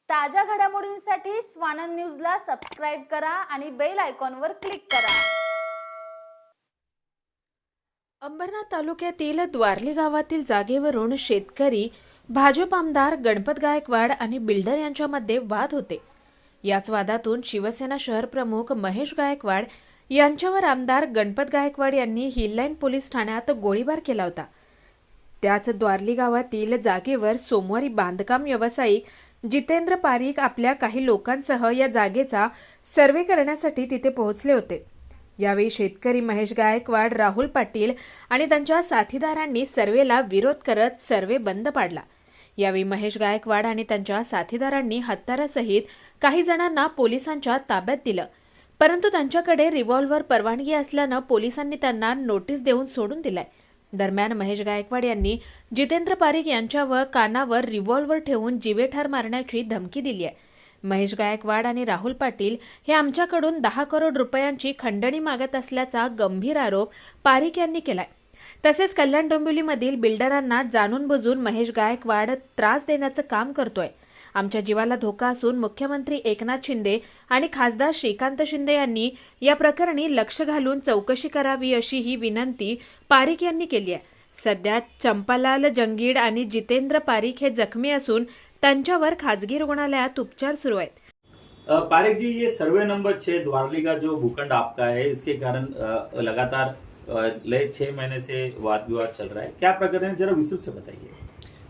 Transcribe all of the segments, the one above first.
ताज्या घडामोडींसाठी स्वानंद न्यूजला सबस्क्राइब करा आणि बेल आयकॉनवर क्लिक करा। अंबरनाथ तालुक्यातील द्वारली गावातील जागेवरून शेतकरी, भाजप आमदार गणपत गायकवाड आणि बिल्डर यांच्यामध्ये वाद होते। याच वादातून शिवसेना शहर प्रमुख महेश गायकवाड यांच्यावर आमदार गणपत गायकवाड यांनी हिललाईन पोलीस ठाण्यात गोळीबार केला होता। त्याच द्वारली गावातील जागेवर सोमवारी बांधकाम व्यावसायिक जितेंद्र पारीख आपल्या काही लोकांसह या जागेचा सर्वे करण्यासाठी तिथे पोहोचले होते। यावेळी शेतकरी महेश गायकवाड, राहुल पाटील आणि त्यांच्या साथीदारांनी सर्वेला विरोध करत सर्वे बंद पाडला। यावेळी महेश गायकवाड आणि त्यांच्या साथीदारांनी हत्यारासहित काही जणांना पोलिसांच्या ताब्यात दिलं, परंतु त्यांच्याकडे रिव्हॉल्व्हर परवानगी असल्यानं पोलिसांनी त्यांना नोटीस देऊन सोडून दिलाय। दरम्यान महेश गायकवाड यांनी जितेंद्र पारीख यांच्यावर कानावर रिव्हॉल्व्हर ठेवून जीवेठार मारण्याची धमकी दिली आहे। महेश गायकवाड आणि राहुल पाटील हे आमच्याकडून 10 करोड रुपयांची खंडणी मागत असल्याचा गंभीर आरोप पारीख यांनी केलाय। तसेच कल्याण डोंबिवलीमधील बिल्डरांना जाणून बुजून महेश गायकवाड त्रास देण्याचं काम करतोय। आमच्या जीवाला धोका असून मुख्यमंत्री एकनाथ शिंदे आणि खासदार श्रीकांत शिंदे यांनी या प्रकरणी लक्ष घालून चौकशी करावी अशी ही विनंती पारीख यांनी केली आहे। सध्या चंपालाल जंगीड आणि जितेंद्र पारीख हे जखमी असून त्यांच्यावर खाजगी रुग्णालयात उपचार सुरू आहेत। पारिक जी, ये सर्वे नंबर 6 द्वारली का जो भूखंड आपका है, इसके कारण लगातार लय 6 महीने से वाद विवाद चल रहा है, क्या प्रकरण है, जरा विस्तृत से बताइए।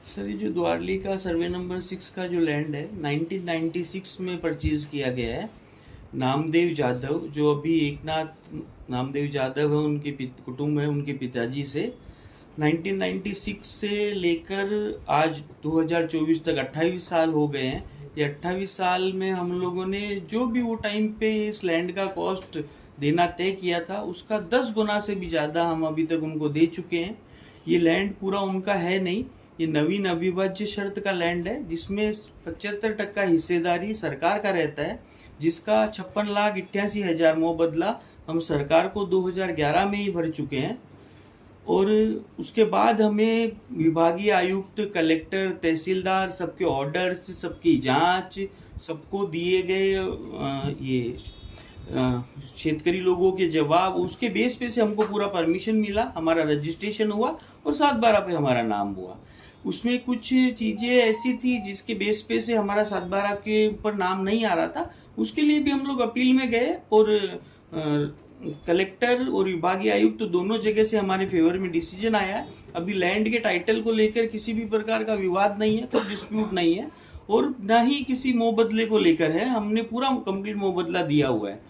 सर, ये जो द्वारली का सर्वे नंबर 6 का जो लैंड है 1996 में परचेज किया गया है। नामदेव जाधव, जो अभी एकनाथ नामदेव जाधव है, उनके कुटुंब है, उनके पिताजी से 1996 से लेकर आज 2024 तक 28 साल हो गए हैं। ये 28 साल में हम लोगों ने जो भी वो टाइम पे इस लैंड का कॉस्ट देना तय किया था, उसका 10 गुना से भी ज़्यादा हम अभी तक उनको दे चुके हैं। ये लैंड पूरा उनका है नहीं, ये नवीन अविभाज्य शर्त का लैंड है, जिसमें 75% हिस्सेदारी सरकार का रहता है, जिसका 56,88,000 मुआवजा हम सरकार को 2011 में ही भर चुके हैं। और उसके बाद हमें विभागीय आयुक्त, कलेक्टर, तहसीलदार, सबके ऑर्डर्स, सबकी जांच, सबको दिए गए ये शेतकरी लोगों के जवाब, उसके बेस पे से हमको पूरा परमिशन मिला, हमारा रजिस्ट्रेशन हुआ और 7/12 पे हमारा नाम हुआ। उसमें कुछ चीज़ें ऐसी थी जिसके बेस पे से हमारा 7/12 के ऊपर नाम नहीं आ रहा था। उसके लिए भी हम लोग अपील में गए और कलेक्टर और विभागीय आयुक्त तो दोनों जगह से हमारे फेवर में डिसीजन आया है। अभी लैंड के टाइटल को लेकर किसी भी प्रकार का विवाद नहीं है, कोई डिस्प्यूट नहीं है, और ना ही किसी मुआवजे को लेकर है। हमने पूरा कंप्लीट मुआवजा दिया हुआ है।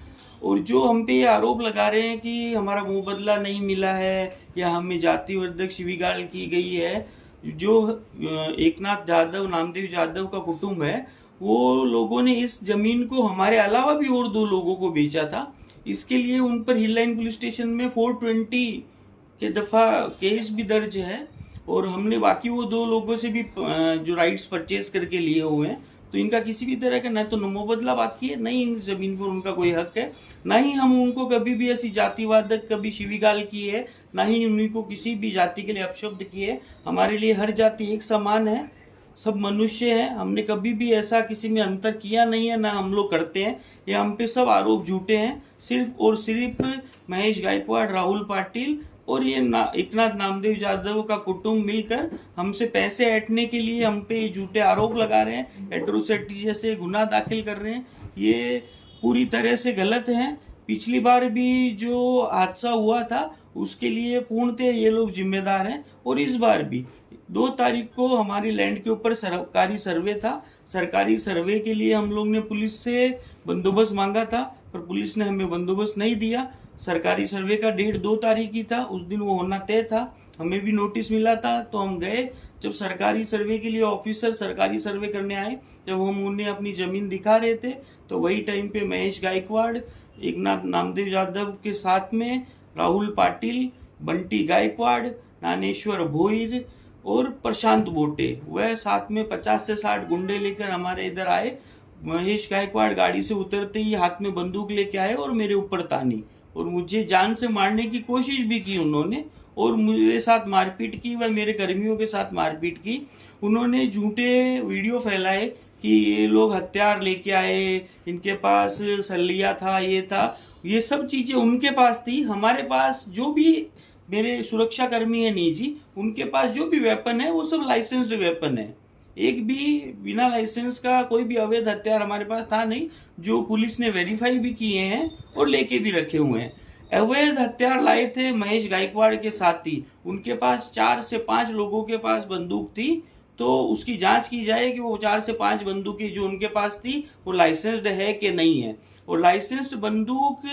और जो हम पे ये आरोप लगा रहे हैं कि हमारा मुआवजा नहीं मिला है या हमें जातिवर्धक शिवीगाल की गई है, जो एकनाथ जाधव, नामदेव जाधव का कुटुंब है, वो लोगों ने इस जमीन को हमारे अलावा भी और 2 लोगों को बेचा था। इसके लिए उन पर हिललाइन पुलिस स्टेशन में 420 के दफ़ा केस भी दर्ज है। और हमने बाकी वो 2 लोगों से भी जो राइट्स परचेज करके लिए हुए हैं, तो इनका किसी भी तरह का न तो मुआवजा बाकी है, न ही इन जमीन पर उनका कोई हक है, ना ही हम उनको कभी भी ऐसी जातिवादक कभी शिवीगाल की है, ना ही उन्हीं को किसी भी जाति के लिए अपशब्द किए। हमारे लिए हर जाति एक समान है, सब मनुष्य हैं। हमने कभी भी ऐसा किसी में अंतर किया नहीं है, ना हम लोग करते हैं। ये हम पे सब आरोप झूठे हैं। सिर्फ और सिर्फ महेश गायकवाड़, राहुल पाटिल और ये एकनाथ नामदेव जाधव का कुटुंब मिलकर हमसे पैसे ऐंठने के लिए हम पे झूठे आरोप लगा रहे हैं, एट्रोसिटी जैसे गुनाह दाखिल कर रहे हैं। ये पूरी तरह से गलत है। पिछली बार भी जो हादसा हुआ था उसके लिए पूर्णतः ये लोग जिम्मेदार हैं। और इस बार भी 2 तारीख को हमारी लैंड के ऊपर सरकारी सर्वे था। सरकारी सर्वे के लिए हम लोग ने पुलिस से बंदोबस्त मांगा था, पर पुलिस ने हमें बंदोबस्त नहीं दिया। सरकारी सर्वे का डेट 2 तारीख की था, उस दिन वो होना तय था। हमें भी नोटिस मिला था, तो हम गए। जब सरकारी सर्वे के लिए ऑफिसर सरकारी सर्वे करने आए, जब हम उन्हें अपनी ज़मीन दिखा रहे थे, तो वही टाइम पे महेश गायकवाड़, एकनाथ नामदेव यादव के साथ में राहुल पाटिल, बंटी गायकवाड़, नानेश्वर भोईर और प्रशांत बोटे, वह साथ में 50 से 60 गुंडे लेकर हमारे इधर आए। महेश गायकवाड़ गाड़ी से उतरते ही हाथ में बंदूक लेके आए और मेरे ऊपर तानी, और मुझे जान से मारने की कोशिश भी की उन्होंने। और मेरे साथ मारपीट की व मेरे कर्मियों के साथ मारपीट की। उन्होंने झूठे वीडियो फैलाए कि ये लोग हथियार लेके आए, इनके पास सलिया था, ये था, ये सब चीजें उनके पास थी। हमारे पास जो भी मेरे सुरक्षा कर्मी है निजी, उनके पास जो भी वेपन है वो सब लाइसेंस्ड वेपन है। एक भी बिना लाइसेंस का कोई भी अवैध हथियार हमारे पास था नहीं, जो पुलिस ने वेरीफाई भी किए हैं और लेके भी रखे हुए हैं। अवैध हथियार लाए थे महेश गायकवाड़ के साथी, उनके पास 4 से 5 लोगों के पास बंदूक थी। तो उसकी जांच की जाए कि वो 4 से 5 बंदूकें जो उनके पास थी वो लाइसेंस्ड है कि नहीं है। और लाइसेंस्ड बंदूक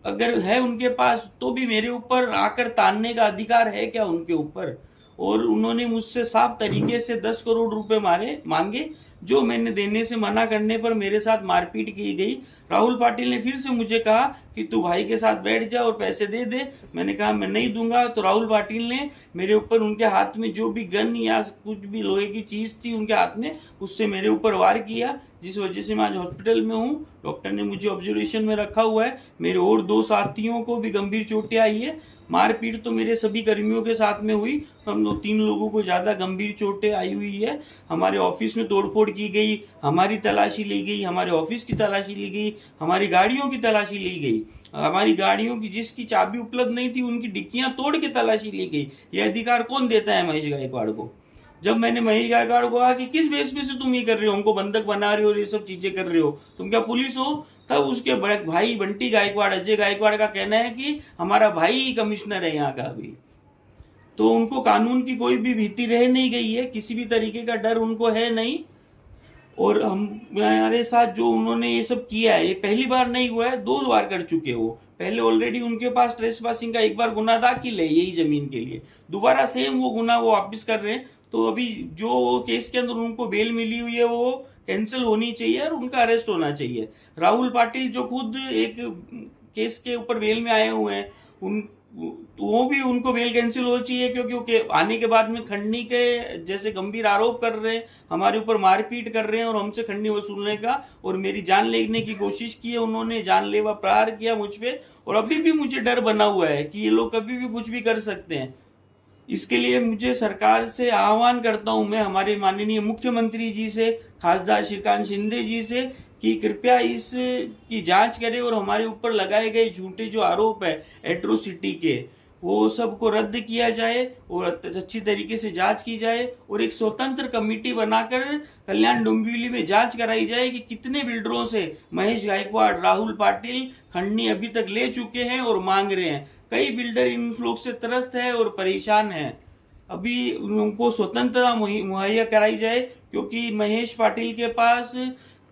अगर है उनके पास तो भी मेरे ऊपर आकर तानने का अधिकार है क्या उनके ऊपर? और उन्होंने मुझसे साफ तरीके से 10 करोड़ रुपए मांगे, जो मैंने देने से मना करने पर मेरे साथ मारपीट की गई। राहुल पाटिल ने फिर से मुझे कहा कि तू भाई के साथ बैठ जा और पैसे दे दे। मैंने कहा मैं नहीं दूंगा। तो राहुल पाटिल ने मेरे ऊपर, उनके हाथ में जो भी गन या कुछ भी लोहे की चीज थी उनके हाथ में, उससे मेरे ऊपर वार किया, जिस वजह से मैं आज हॉस्पिटल में हूँ। डॉक्टर ने मुझे ऑब्जर्वेशन में रखा हुआ है। मेरे और 2 साथियों को भी गंभीर चोटें आई है। मारपीट तो मेरे सभी कर्मियों के साथ में हुई, हम लोग 3 लोगों को ज्यादा गंभीर चोटें आई हुई है। हमारे ऑफिस में तोड़फोड़ की गई, हमारी तलाशी ली गई, हमारे ऑफिस की तलाशी ली गई, हमारी गाड़ियों की तलाशी ली गई। हमारी गाड़ियों की जिसकी चाबी उपलब्ध नहीं थी उनकी डिक्कियां तोड़ के तलाशी ली गई। यह अधिकार कौन देता है महेश गायकवाड़ को? जब मैंने महेश गायकवाड़ को कहा कि किस बेस पे से तुम ये कर रहे हो, हमको बंधक बना रहे हो और ये सब चीजें कर रहे हो, तुम क्या पुलिस हो? तब उसके बड़े भाई बंटी गायकवाड़, अजय गायकवाड़ का कहना है कि हमारा भाई कमिश्नर है यहाँ का अभी। तो उनको कानून की कोई भी भीति रह नहीं गई है, किसी भी तरीके का डर उनको है नहीं। और हमारे साथ जो उन्होंने ये सब किया है, ये पहली बार नहीं हुआ है, 2 बार कर चुके वो। पहले ऑलरेडी उनके पास ट्रेसपासिंग का 1 बार गुना दाखिल है यही जमीन के लिए, दोबारा सेम वो गुना वो वापिस कर रहे हैं। तो अभी जो केस के अंदर उनको बेल मिली हुई है वो कैंसिल होनी चाहिए और उनका अरेस्ट होना चाहिए। राहुल पाटिल जो खुद एक केस के ऊपर बेल में आए हुए हैं, वो भी उनको बेल कैंसिल होनी चाहिए, क्योंकि आने के बाद में खंडनी के जैसे गंभीर आरोप कर रहे हैं, हमारे ऊपर मारपीट कर रहे हैं और हमसे खंडनी वसूलने का और मेरी जान लेने की कोशिश की है। उन्होंने जानलेवा प्रहार किया मुझ पे और अभी भी मुझे डर बना हुआ है कि ये लोग कभी भी कुछ भी कर सकते हैं। इसके लिए मुझे सरकार से आह्वान करता हूं मैं, हमारे माननीय मुख्यमंत्री जी से, खासदार श्रीकांत शिंदे जी से, कि कृपया इस की जांच करें और हमारे ऊपर लगाए गए झूठे जो आरोप है एट्रोसिटी के, वो सबको रद्द किया जाए और अच्छी तरीके से जांच की जाए और एक स्वतंत्र कमेटी बनाकर कल्याण डोंबिवली में जांच कराई जाए कि कितने बिल्डरों से महेश गायकवाड़, राहुल पाटिल खंडनी अभी तक ले चुके हैं और मांग रहे हैं। कई बिल्डर इन लोग से त्रस्त है और परेशान है। अभी उनको स्वतंत्रता मुहैया कराई जाए, क्योंकि महेश पाटिल के पास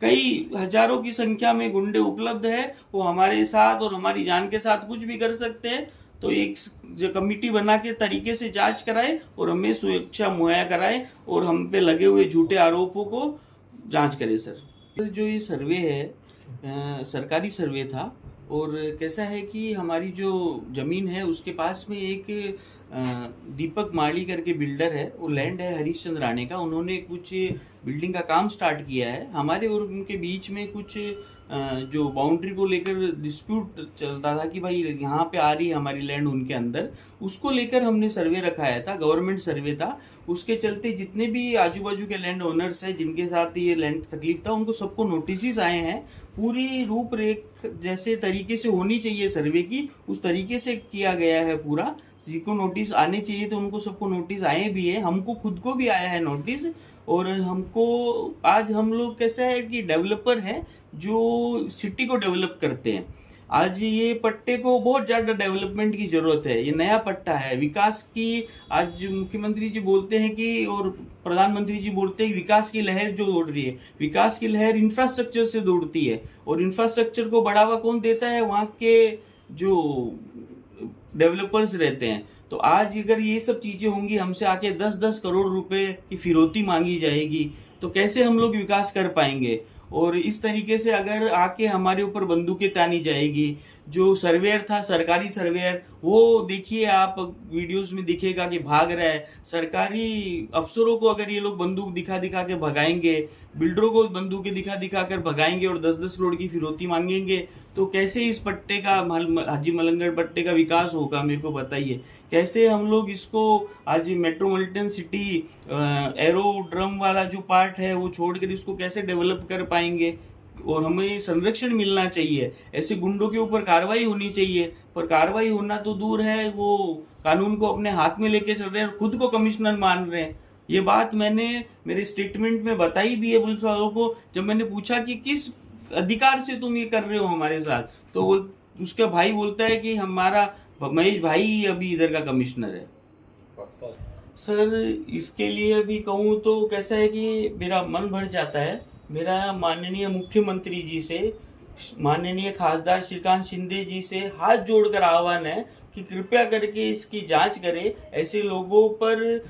कई हजारों की संख्या में गुंडे उपलब्ध है। वो हमारे साथ और हमारी जान के साथ कुछ भी कर सकते हैं। तो एक जो कमेटी बना के तरीके से जांच कराए और हमें सुरक्षा मुहैया कराए और हम पे लगे हुए झूठे आरोपों को जांच करे। सर, जो ये सर्वे है सरकारी सर्वे था और कैसा है कि हमारी जो जमीन है उसके पास में एक दीपक माली करके बिल्डर है, वो लैंड है हरीशचंद्र राणे का। उन्होंने कुछ बिल्डिंग का काम स्टार्ट किया है। हमारे और उनके बीच में कुछ जो बाउंड्री को लेकर डिस्प्यूट चलता था कि भाई यहाँ पे आ रही है हमारी लैंड उनके अंदर, उसको लेकर हमने सर्वे रखाया था, गवर्नमेंट सर्वे था। उसके चलते जितने भी आजू बाजू के लैंड ओनर्स हैं जिनके साथ ये लैंड तकलीफ था, उनको सबको नोटिस आए हैं। पूरी रूपरेख जैसे तरीके से होनी चाहिए सर्वे की, उस तरीके से किया गया है पूरा। जिनको नोटिस आने चाहिए तो उनको सबको नोटिस आए भी है, हमको खुद को भी आया है नोटिस। और हमको आज हम लोग कैसा है कि डेवलपर हैं जो सिटी को डेवलप करते हैं। आज ये पट्टे को बहुत ज्यादा डेवलपमेंट की जरूरत है, ये नया पट्टा है विकास की। आज मुख्यमंत्री जी बोलते हैं कि और प्रधानमंत्री जी बोलते हैं कि विकास की लहर जो दौड़ रही है, विकास की लहर इंफ्रास्ट्रक्चर से दौड़ती है और इंफ्रास्ट्रक्चर को बढ़ावा कौन देता है? वहाँ के जो डेवलपर्स रहते हैं। तो आज अगर ये सब चीजें होंगी, हमसे आके 10-10 करोड़ रुपए की फिरौती मांगी जाएगी, तो कैसे हम लोग विकास कर पाएंगे? और इस तरीके से अगर आके हमारे ऊपर बंदूकें तानी जाएगी, जो सर्वेयर था, सरकारी सर्वेयर, वो देखिए आप वीडियोस में दिखेगा कि भाग रहा है। सरकारी अफसरों को अगर ये लोग बंदूक दिखा दिखा के भगाएंगे, बिल्डरों को बंदूकें दिखा दिखा कर भगाएंगे और 10-10 करोड़ की फिरौती मांगेंगे, तो कैसे इस पट्टे का, हाजी मलंगड़ पट्टे का विकास होगा? मेरे को बताइए। कैसे हम लोग इसको आज मेट्रोपॉलिटन सिटी एरोड्रम वाला जो पार्ट है वो छोड़कर इसको कैसे डेवलप कर पाएंगे? और हमें संरक्षण मिलना चाहिए, ऐसे गुंडों के ऊपर कार्रवाई होनी चाहिए। पर कार्रवाई होना तो दूर है, वो कानून को अपने हाथ में लेके चल रहे हैं और खुद को कमिश्नर मान रहे हैं। ये बात मैंने मेरे स्टेटमेंट में बताई भी है पुलिस वालों को। जब मैंने पूछा कि किस अधिकार से तुम ये कर रहे हो हमारे साथ, तो वो उसका भाई बोलता है कि हमारा महेश भाई अभी इधर का कमिश्नर है। सर इसके लिए अभी कहूँ तो कैसा है कि मेरा मन भर जाता है। मेरा माननीय मुख्यमंत्री जी से, माननीय खासदार श्रीकांत शिंदे जी से हाथ जोड़कर आह्वान है कि कृपया करके इसकी जांच करें। ऐसे लोगों पर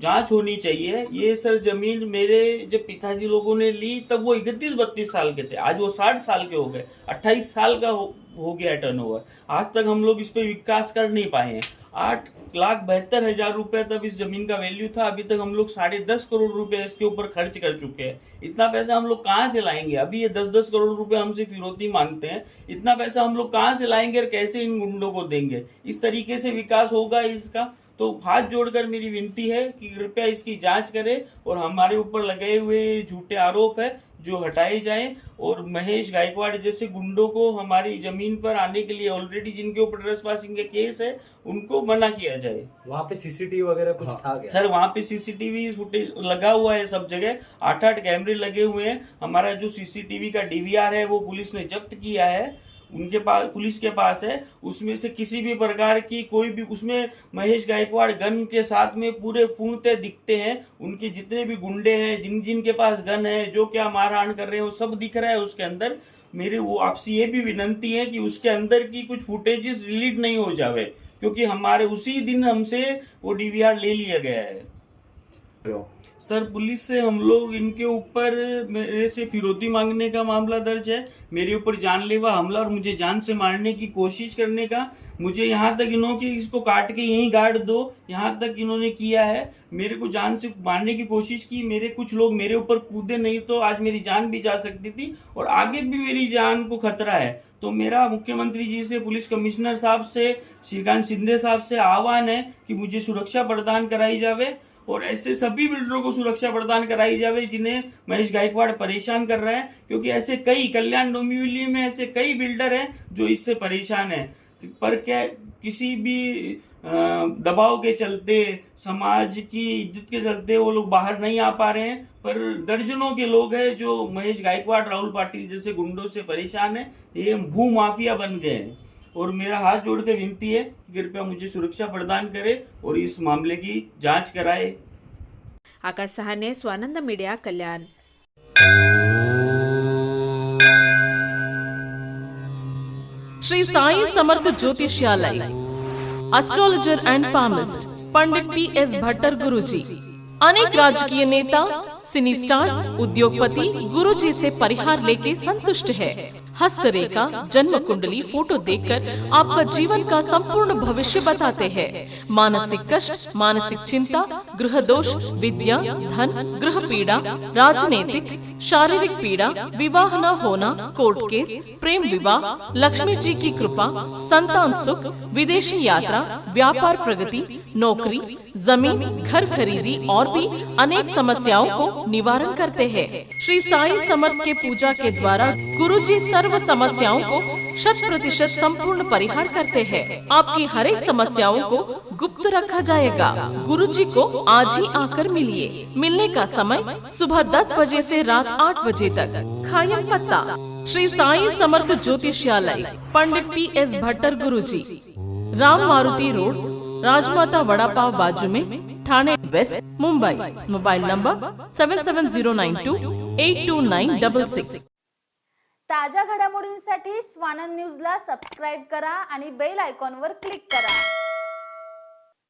जांच होनी चाहिए। ये सर जमीन मेरे जब पिताजी लोगों ने ली तब वो 31-32 साल के थे, आज वो 60 साल के हो गए। 28 साल का हो गया टर्नओवर। आज तक हम लोग इस पे विकास कर नहीं पाए हैं। 8,72,000 रुपए तब इस जमीन का वैल्यू था, अभी तक हम लोग 10.5 करोड़ रुपए इसके ऊपर खर्च कर चुके हैं। इतना पैसा हम लोग कहाँ से लाएंगे? अभी ये 10-10 करोड़ रुपए हमसे फिरौती मांगते हैं। इतना पैसा हम लोग कहाँ से लाएंगे और कैसे इन गुंडों को देंगे? इस तरीके से विकास होगा इसका? तो हाथ जोड़कर मेरी विनती है कि कृपया इसकी जांच करें और हमारे ऊपर लगे हुए झूठे आरोप है जो हटाए जाएं, और महेश गायकवाड़ जैसे गुंडों को हमारी जमीन पर आने के लिए ऑलरेडी जिनके ऊपर ट्रेसपासिंग के केस है उनको मना किया जाए। वहाँ पे सीसीटीवी वगैरह कुछ था क्या? सर वहाँ पे सीसीटीवी फुटेज लगा हुआ है सब जगह, 8-8 कैमरे लगे हुए हैं। हमारा जो सीसीटीवी का डीवीआर है वो पुलिस ने जब्त किया है, उनके पास, पुलिस के पास है। उसमें से किसी भी प्रकार की कोई भी, उसमें महेश गायकवाड़ गन के साथ में पूरे पूर्णतः दिखते हैं। उनके जितने भी गुंडे हैं, जिन जिन के पास गन है, जो क्या मारहान कर रहे हैं, वो सब दिख रहा है उसके अंदर। मेरे वो आपसे ये भी विनंती है कि उसके अंदर की कुछ फुटेजेस डिलीट नहीं हो जावे, क्योंकि हमारे उसी दिन हमसे वो डीवीआर ले लिया गया है। सर पुलिस से हम लोग इनके ऊपर मेरे से फिरौती मांगने का मामला दर्ज है, मेरे ऊपर जानलेवा हमला और मुझे जान से मारने की कोशिश करने का। मुझे यहाँ तक इन्होंने कि इसको काट के यहीं गाड़ दो, यहाँ तक इन्होंने किया है। मेरे को जान से मारने की कोशिश की। मेरे कुछ लोग मेरे ऊपर कूदे, नहीं तो आज मेरी जान भी जा सकती थी और आगे भी मेरी जान को खतरा है। तो मेरा मुख्यमंत्री जी से, पुलिस कमिश्नर साहब से, श्रीकांत शिंदे साहब से आह्वान है कि मुझे सुरक्षा प्रदान कराई जावे और ऐसे सभी बिल्डरों को सुरक्षा प्रदान कराई जावे जिन्हें महेश गायकवाड़ परेशान कर रहा है। क्योंकि ऐसे कई, कल्याण डोंबिवली में ऐसे कई बिल्डर हैं जो इससे परेशान हैं, पर क्या किसी भी दबाव के चलते, समाज की इज्जत के चलते वो लोग बाहर नहीं आ पा रहे हैं। पर दर्जनों के लोग हैं जो महेश गायकवाड़, राहुल पाटिल जैसे गुंडों से परेशान है। ये भू माफिया बन गए हैं और मेरा हाथ जोड़ के विनती है कि कृपया मुझे सुरक्षा प्रदान करे और इस मामले की जांच कराए। Akash Sahane, Swanand media, Kalyan. Shri Sai Samarth Jyotishalaya, astrologer and palmist Pandit PS Bhattar Guruji. अनेक राजकीय नेता, सिनी स्टार्स, उद्योगपति गुरुजी से परिहार लेके संतुष्ट है। हस्तरेखा, जन्म कुंडली, फोटो देखकर आपका जीवन का संपूर्ण भविष्य बताते हैं। मानसिक कष्ट, मानसिक चिंता, गृह दोष, विद्या, धन, गृह पीड़ा, राजनीतिक, शारीरिक पीड़ा, विवाह न होना, कोर्ट केस, प्रेम विवाह, लक्ष्मी जी की कृपा, संतान सुख, विदेशी यात्रा, व्यापार प्रगति, नौकरी, जमीन, घर खरीदी और भी अनेक समस्याओं को निवारण करते हैं। श्री साई समर्थ के पूजा के द्वारा गुरुजी सर्व समस्याओं को 100% संपूर्ण परिहार करते हैं। आपकी हर एक समस्याओं को गुप्त रखा जाएगा। गुरुजी को आज ही आकर मिलिए। मिलने का समय सुबह 10 बजे से रात 8 बजे तक। खायम पत्ता, श्री साई समर्थ ज्योतिषालय, पंडित PS भट्टर गुरुजी, राम मारुति रोड, राजमाता वड़ा पाव बाजू में, Thane west, Mumbai. Mobile number 7709282966। ताज्या घडामोडींसाठी स्वानंद न्यूजला सबस्क्राईब करा आणि बेल आयकॉनवर क्लिक करा।